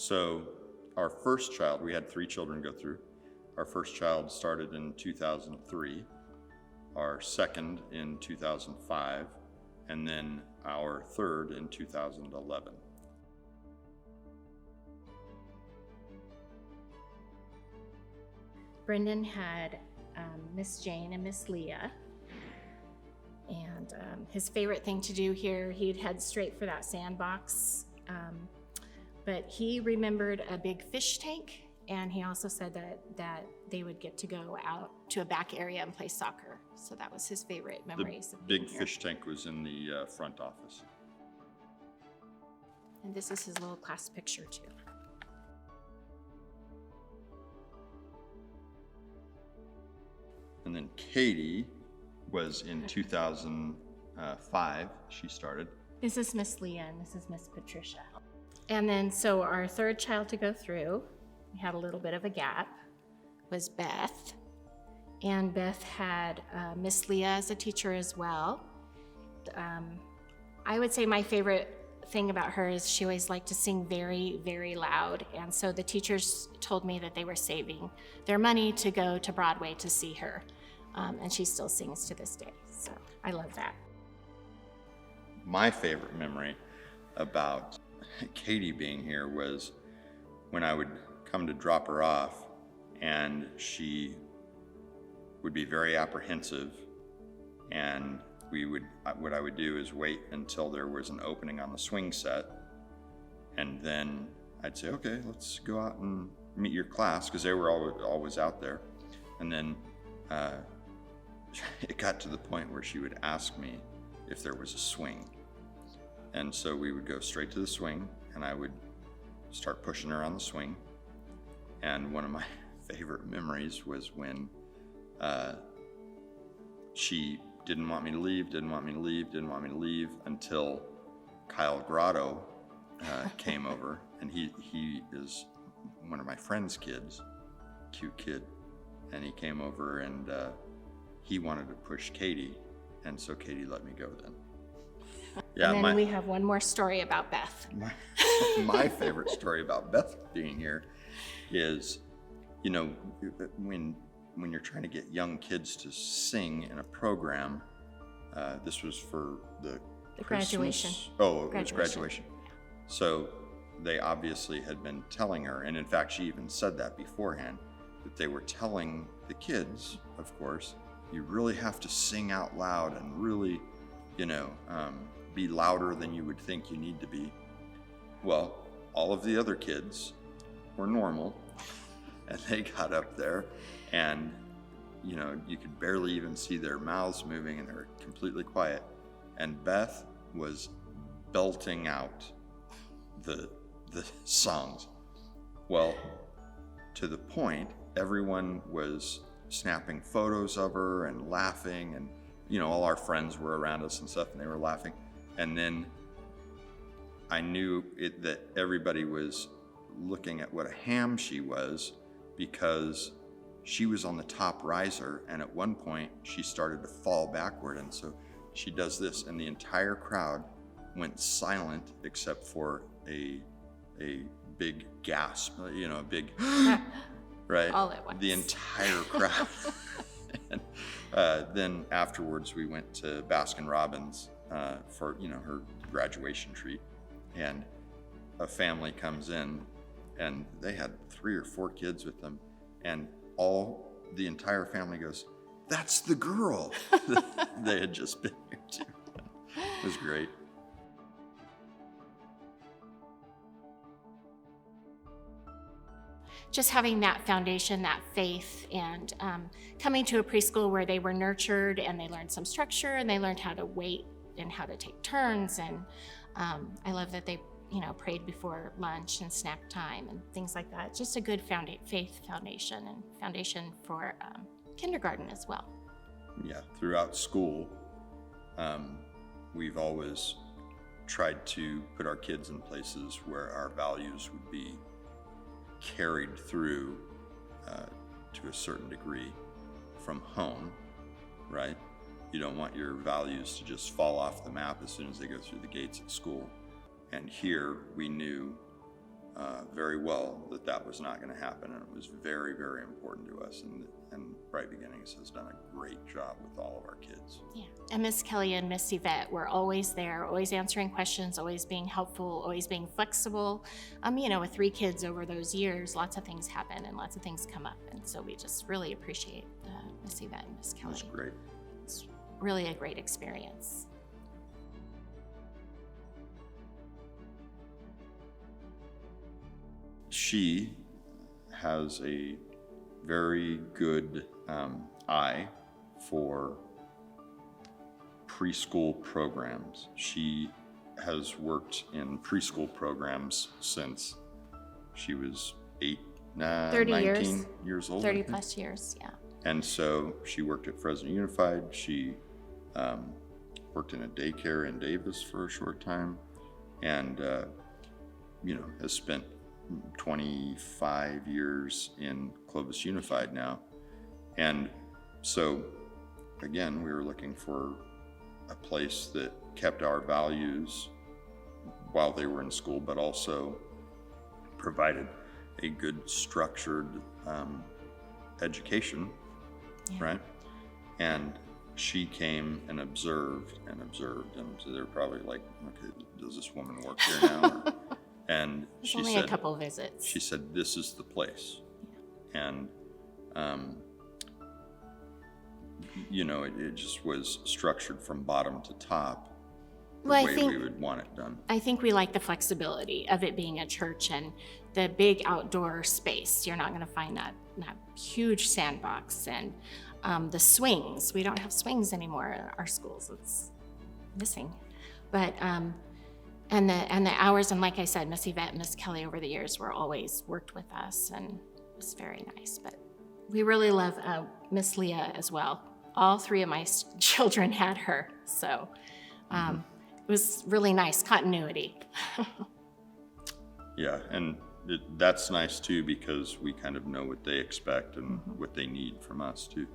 So our first child, we had 3 children go through. Our first child started in 2003, our second in 2005, and then our third in 2011. Brendan had Miss Jane and Miss Leah. And his favorite thing to do here, he'd head straight for that sandbox. But he remembered a big fish tank, and he also said that they would get to go out to a back area and play soccer. So that was his favorite memories. The big fish tank was in the front office. And this is his little class picture too. And then Katie was in 2005, she started. This is Miss Leah and this is Miss Patricia. And then, so our third child to go through, we had a little bit of a gap, was Beth. And Beth had Miss Leah as a teacher as well. I would say my favorite thing about her is she always liked to sing very, very loud. And so the teachers told me that they were saving their money to go to Broadway to see her. And she still sings to this day. So I love that. My favorite memory about Katie being here was when I would come to drop her off and she would be very apprehensive, and what I would do is wait until there was an opening on the swing set, and then I'd say, okay, let's go out and meet your class, because they were always out there. And then it got to the point where she would ask me if there was a swing. And so we would go straight to the swing, and I would start pushing her on the swing. And one of my favorite memories was when she didn't want me to leave until Kyle Grotto came over. And he is one of my friend's kids, cute kid. And he came over and he wanted to push Katie. And so Katie let me go then. Yeah, and then we have one more story about Beth. My favorite story about Beth being here is, you know, when you're trying to get young kids to sing in a program, this was for the graduation. Oh, it was graduation. So they obviously had been telling her, and in fact, she even said that beforehand, that they were telling the kids, of course, you really have to sing out loud and really, be louder than you would think you need to be. Well, all of the other kids were normal, and they got up there, and you could barely even see their mouths moving, and they were completely quiet. And Beth was belting out the songs. Well, to the point, everyone was snapping photos of her and laughing, and all our friends were around us and stuff, and they were laughing. And then I knew that everybody was looking at what a ham she was, because she was on the top riser, and at one point she started to fall backward, and so she does this, and the entire crowd went silent except for a big gasp, a big right, all at once. The entire crowd. And then afterwards we went to Baskin Robbins for her graduation treat, and a family comes in, and they had 3 or 4 kids with them, and the entire family goes, "That's the girl." They had just been here too. It was great. Just having that foundation, that faith, and coming to a preschool where they were nurtured and they learned some structure and they learned how to wait and how to take turns. And I love that they, prayed before lunch and snack time and things like that. Just a good faith foundation, and foundation for kindergarten as well. Yeah, throughout school, we've always tried to put our kids in places where our values would be carried through to a certain degree from home, right? You don't want your values to just fall off the map as soon as they go through the gates at school. And here we knew very well that that was not going to happen, and it was very, very important to us. And Bright Beginnings has done a great job with all of our kids. Yeah, and Miss Kelly and Miss Yvette were always there, always answering questions, always being helpful, always being flexible. With 3 kids over those years, lots of things happen and lots of things come up, and so we just really appreciate Miss Yvette and Miss Kelly. It was great. It's really a great experience. She has a very good eye for preschool programs. She has worked in preschool programs since she was 30 19 years old. 30 plus years, yeah. And so she worked at Fresno Unified. She worked in a daycare in Davis for a short time, and has spent 25 years in Clovis Unified now. And so, again, we were looking for a place that kept our values while they were in school, but also provided a good structured education, right? And she came and observed, and so they're probably like, okay, does this woman work here now? And she only said, a couple visits. She said, this is the place. Yeah. And, it just was structured from bottom to top the way we would want it done. I think we like the flexibility of it being a church and the big outdoor space. You're not going to find that huge sandbox and the swings. We don't have swings anymore in our schools. It's missing. But and the hours, and like I said, Miss Yvette and Miss Kelly over the years were always worked with us, and it was very nice. But we really love Miss Leah as well. All 3 of my children had her, so it was really nice continuity. Yeah, and that's nice too, because we kind of know what they expect and what they need from us too.